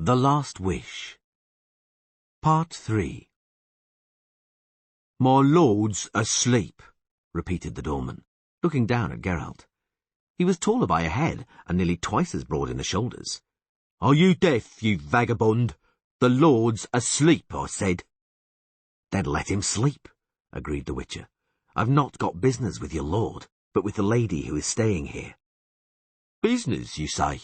The Last Wish. Part 3. "My lord's asleep," repeated the doorman, looking down at Geralt. He was taller by a head and nearly twice as broad in the shoulders. "Are you deaf, you vagabond? The lord's asleep, I said." "Then let him sleep," agreed the Witcher. "I've not got business with your lord, but with the lady who is staying here." "Business, you say?"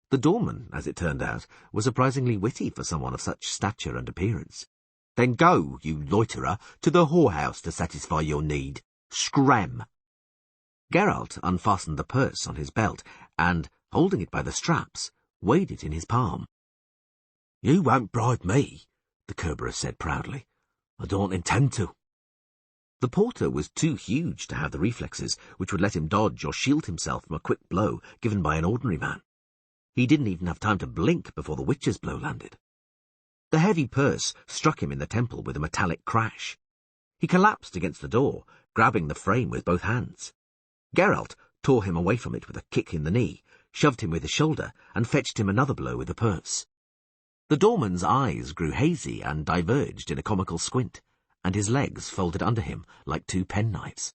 The doorman, as it turned out, was surprisingly witty for someone of such stature and appearance. "Then go, you loiterer, to the whorehouse to satisfy your need. Scram!" Geralt unfastened the purse on his belt and, holding it by the straps, weighed it in his palm. "You won't bribe me," the Kerberos said proudly. "I don't intend to." The porter was too huge to have the reflexes which would let him dodge or shield himself from a quick blow given by an ordinary man. He didn't even have time to blink before the Witcher's blow landed. The heavy purse struck him in the temple with a metallic crash. He collapsed against the door, grabbing the frame with both hands. Geralt tore him away from it with a kick in the knee, shoved him with his shoulder, and fetched him another blow with the purse. The doorman's eyes grew hazy and diverged in a comical squint, and his legs folded under him like two penknives.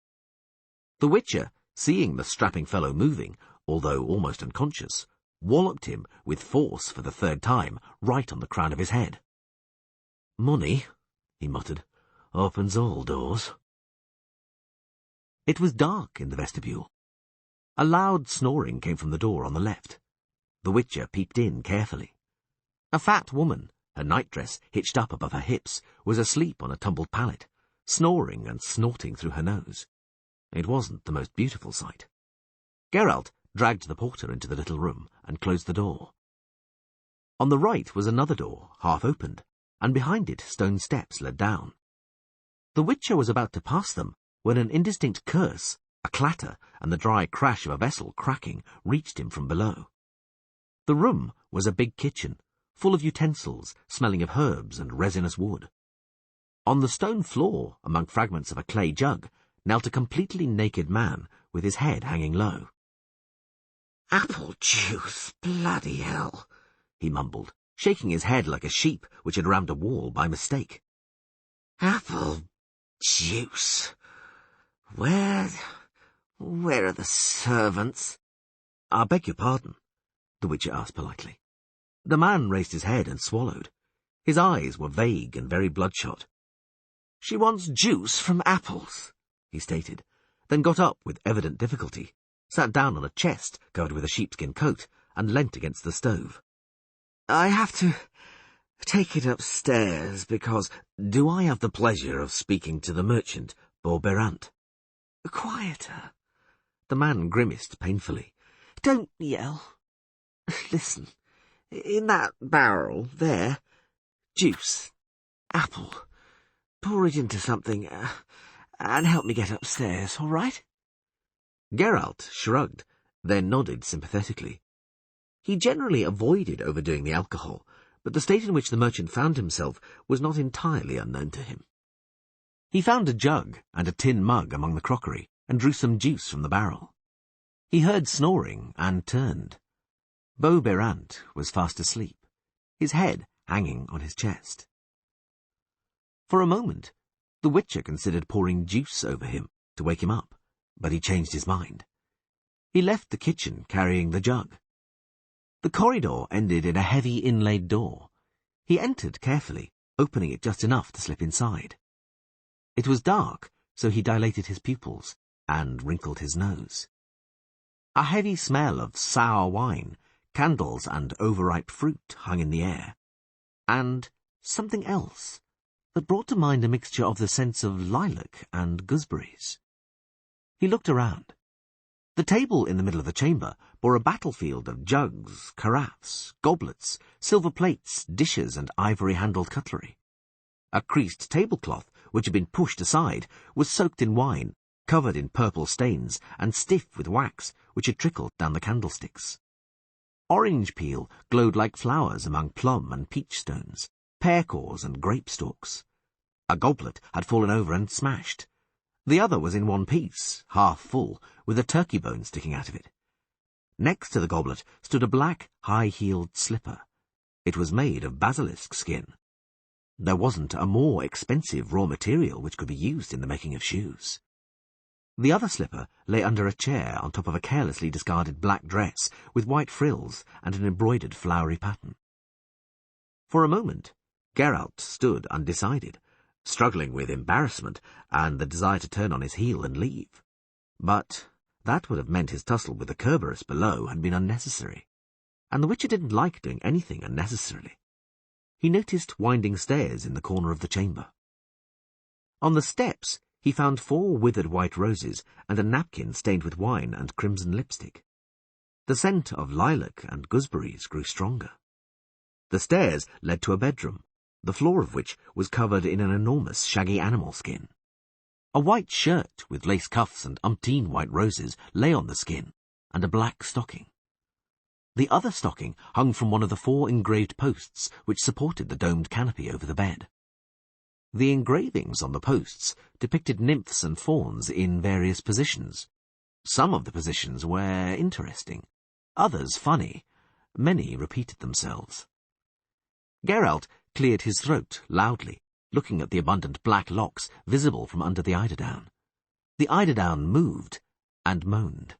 The Witcher, seeing the strapping fellow moving, although almost unconscious, walloped him with force for the third time, right on the crown of his head. "Money," he muttered, "opens all doors." It was dark in the vestibule. A loud snoring came from the door on the left. The Witcher peeped in carefully. A fat woman, her nightdress hitched up above her hips, was asleep on a tumbled pallet, snoring and snorting through her nose. It wasn't the most beautiful sight. Geralt dragged the porter into the little room and closed the door. On the right was another door, half opened, and behind it stone steps led down. The Witcher was about to pass them when an indistinct curse, a clatter, and the dry crash of a vessel cracking reached him from below. The room was a big kitchen, full of utensils, smelling of herbs and resinous wood. On the stone floor, among fragments of a clay jug, knelt a completely naked man with his head hanging low. "Apple juice, bloody hell," he mumbled, shaking his head like a sheep which had rammed a wall by mistake. "Apple juice. Where are the servants?" "I beg your pardon," the Witcher asked politely. The man raised his head and swallowed. His eyes were vague and very bloodshot. "She wants juice from apples," he stated, then got up with evident difficulty, sat down on a chest covered with a sheepskin coat, and leant against the stove. "I have to take it upstairs because—" "Do I have the pleasure of speaking to the merchant, Beauberant?" "Quieter." The man grimaced painfully. "Don't yell. Listen, in that barrel, there, juice, apple. Pour it into something, and help me get upstairs, all right?" Geralt shrugged, then nodded sympathetically. He generally avoided overdoing the alcohol, but the state in which the merchant found himself was not entirely unknown to him. He found a jug and a tin mug among the crockery, and drew some juice from the barrel. He heard snoring, and turned. Beauberant was fast asleep, his head hanging on his chest. For a moment, the Witcher considered pouring juice over him to wake him up, but he changed his mind. He left the kitchen carrying the jug. The corridor ended in a heavy inlaid door. He entered carefully, opening it just enough to slip inside. It was dark, so he dilated his pupils and wrinkled his nose. A heavy smell of sour wine, candles and overripe fruit hung in the air, and something else that brought to mind a mixture of the scents of lilac and gooseberries. He looked around. The table in the middle of the chamber bore a battlefield of jugs, carafes, goblets, silver plates, dishes, and ivory-handled cutlery. A creased tablecloth, which had been pushed aside, was soaked in wine, covered in purple stains, and stiff with wax, which had trickled down the candlesticks. Orange peel glowed like flowers among plum and peach stones, pear cores and grape stalks. A goblet had fallen over and smashed. The other was in one piece, half full, with a turkey bone sticking out of it. Next to the goblet stood a black, high-heeled slipper. It was made of basilisk skin. There wasn't a more expensive raw material which could be used in the making of shoes. The other slipper lay under a chair on top of a carelessly discarded black dress with white frills and an embroidered flowery pattern. For a moment, Geralt stood undecided, struggling with embarrassment and the desire to turn on his heel and leave. But that would have meant his tussle with the Kerberos below had been unnecessary, and the Witcher didn't like doing anything unnecessarily. He noticed winding stairs in the corner of the chamber. On the steps, he found 4 withered white roses and a napkin stained with wine and crimson lipstick. The scent of lilac and gooseberries grew stronger. The stairs led to a bedroom, the floor of which was covered in an enormous shaggy animal skin. A white shirt with lace cuffs and umpteen white roses lay on the skin, and a black stocking. The other stocking hung from one of the 4 engraved posts which supported the domed canopy over the bed. The engravings on the posts depicted nymphs and fauns in various positions. Some of the positions were interesting, others funny. Many repeated themselves. Geralt cleared his throat loudly, looking at the abundant black locks visible from under the eiderdown. The eiderdown moved and moaned.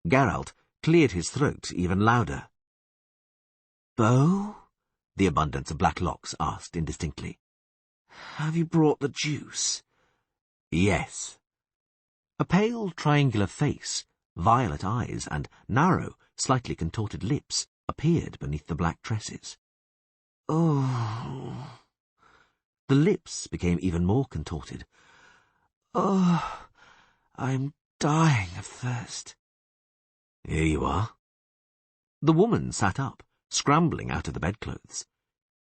Geralt cleared his throat even louder. "Beau?" the abundance of black locks asked indistinctly. "Have you brought the juice?" "Yes." A pale, triangular face, violet eyes, and narrow, slightly contorted lips appeared beneath the black tresses. "Oh." The lips became even more contorted. "Oh, I'm dying of thirst." "Here you are." The woman sat up, scrambling out of the bedclothes.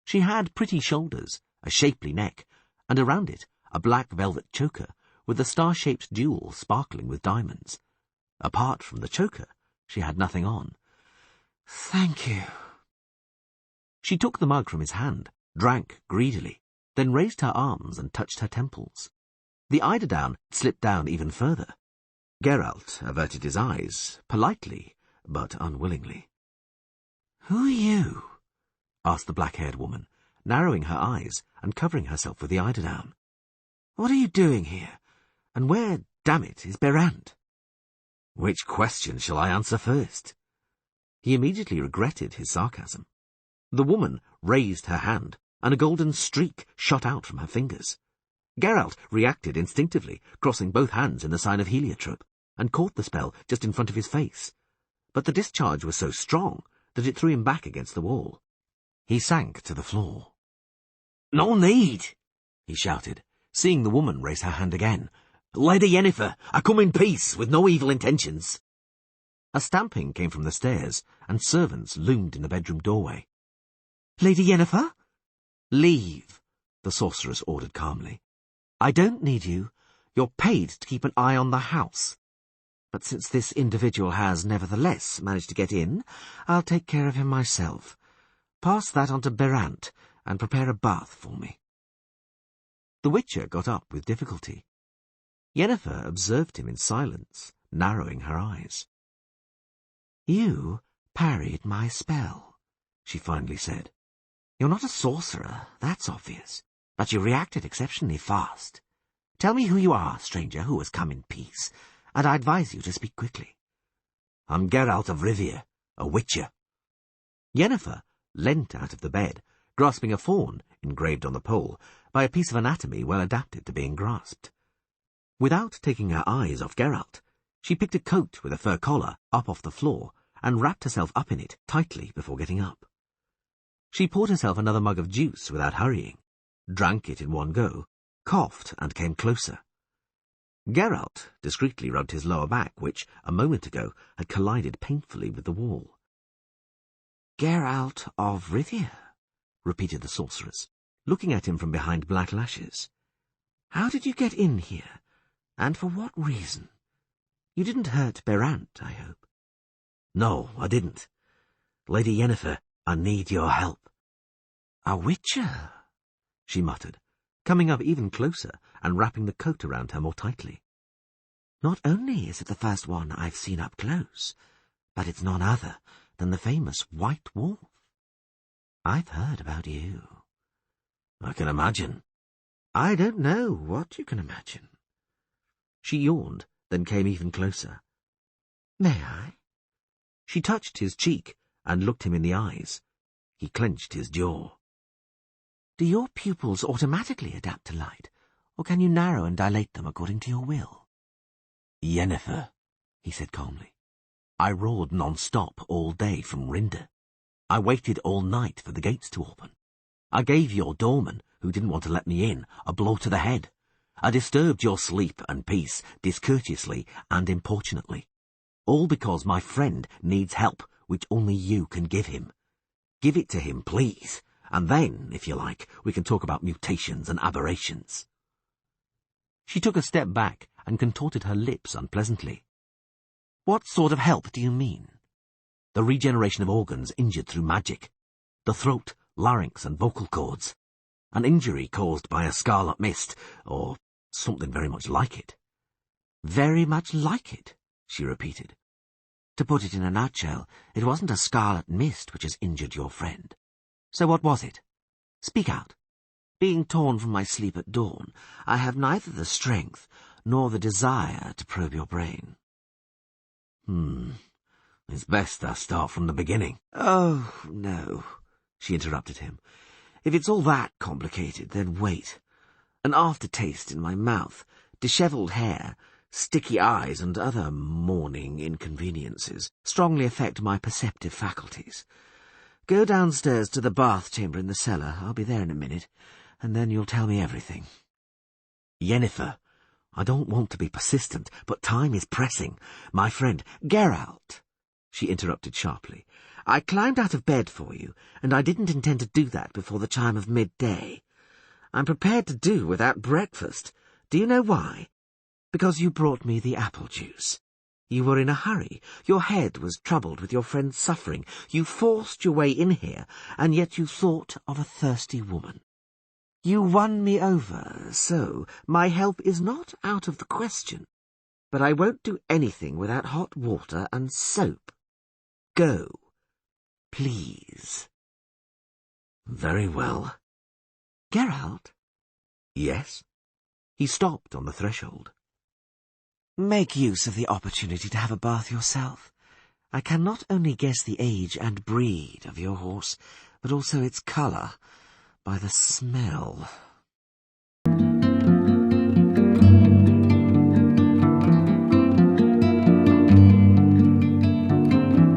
She had pretty shoulders, a shapely neck, and around it a black velvet choker with a star-shaped jewel sparkling with diamonds. Apart from the choker, she had nothing on. "Thank you." She took the mug from his hand, drank greedily, then raised her arms and touched her temples. The eiderdown slipped down even further. Geralt averted his eyes, politely, but unwillingly. "Who are you?" asked the black-haired woman, narrowing her eyes and covering herself with the eiderdown. "What are you doing here? And where, damn it, is Berant?" Which question shall I answer first? He immediately regretted his sarcasm. The woman raised her hand, and a golden streak shot out from her fingers. Geralt reacted instinctively, crossing both hands in the sign of heliotrope, and caught the spell just in front of his face. But the discharge was so strong that it threw him back against the wall. He sank to the floor. "No need!" he shouted, seeing the woman raise her hand again. "Lady Yennefer, I come in peace, with no evil intentions." A stamping came from the stairs, and servants loomed in the bedroom doorway. "Lady Yennefer?" "Leave," the sorceress ordered calmly. "I don't need you. You're paid to keep an eye on the house. But since this individual has nevertheless managed to get in, I'll take care of him myself. Pass that on to Berant, and prepare a bath for me." The Witcher got up with difficulty. Yennefer observed him in silence, narrowing her eyes. "You parried my spell," she finally said. "You're not a sorcerer, that's obvious, but you reacted exceptionally fast. Tell me who you are, stranger, who has come in peace, and I advise you to speak quickly." "I'm Geralt of Rivia, a witcher." Yennefer leant out of the bed, grasping a fawn, engraved on the pole, by a piece of anatomy well adapted to being grasped. Without taking her eyes off Geralt, she picked a coat with a fur collar up off the floor and wrapped herself up in it tightly before getting up. She poured herself another mug of juice without hurrying, drank it in one go, coughed and came closer. Geralt discreetly rubbed his lower back, which, a moment ago, had collided painfully with the wall. "Geralt of Rivia," repeated the sorceress, looking at him from behind black lashes. "How did you get in here, and for what reason? You didn't hurt Berant, I hope?" "No, I didn't. Lady Yennefer, I need your help." "A witcher," she muttered, coming up even closer and wrapping the coat around her more tightly. "Not only is it the first one I've seen up close, but it's none other than the famous white wolf." I've heard about you. I can imagine. I don't know what you can imagine. She yawned, then came even closer. May I? She touched his cheek and looked him in the eyes. He clenched his jaw. Do your pupils automatically adapt to light, or can you narrow and dilate them according to your will? Yennefer, he said calmly. I roared non-stop all day from Rinde. I waited all night for the gates to open. I gave your doorman, who didn't want to let me in, a blow to the head. I disturbed your sleep and peace discourteously and importunately. All because my friend needs help, which only you can give him. Give it to him, please, and then, if you like, we can talk about mutations and aberrations. She took a step back and contorted her lips unpleasantly. What sort of help do you mean? The regeneration of organs injured through magic. The throat, larynx and vocal cords. An injury caused by a scarlet mist, or something very much like it. Very much like it, she repeated. To put it in a nutshell, it wasn't a scarlet mist which has injured your friend. So what was it? Speak out. Being torn from my sleep at dawn, I have neither the strength nor the desire to probe your brain. It's best I start from the beginning. Oh, no, she interrupted him. If it's all that complicated, then wait. An aftertaste in my mouth, dishevelled hair, sticky eyes and other morning inconveniences strongly affect my perceptive faculties. Go downstairs to the bath chamber in the cellar. I'll be there in a minute, and then you'll tell me everything. Yennefer, I don't want to be persistent, but time is pressing. My friend, Geralt, she interrupted sharply. I climbed out of bed for you, and I didn't intend to do that before the chime of midday. I'm prepared to do without breakfast. Do you know why? Because you brought me the apple juice. You were in a hurry. Your head was troubled with your friend's suffering. You forced your way in here, and yet you thought of a thirsty woman. You won me over, so my help is not out of the question. But I won't do anything without hot water and soap. Go, please. Very well. Geralt? Yes? He stopped on the threshold. Make use of the opportunity to have a bath yourself. I can not only guess the age and breed of your horse, but also its colour, by the smell.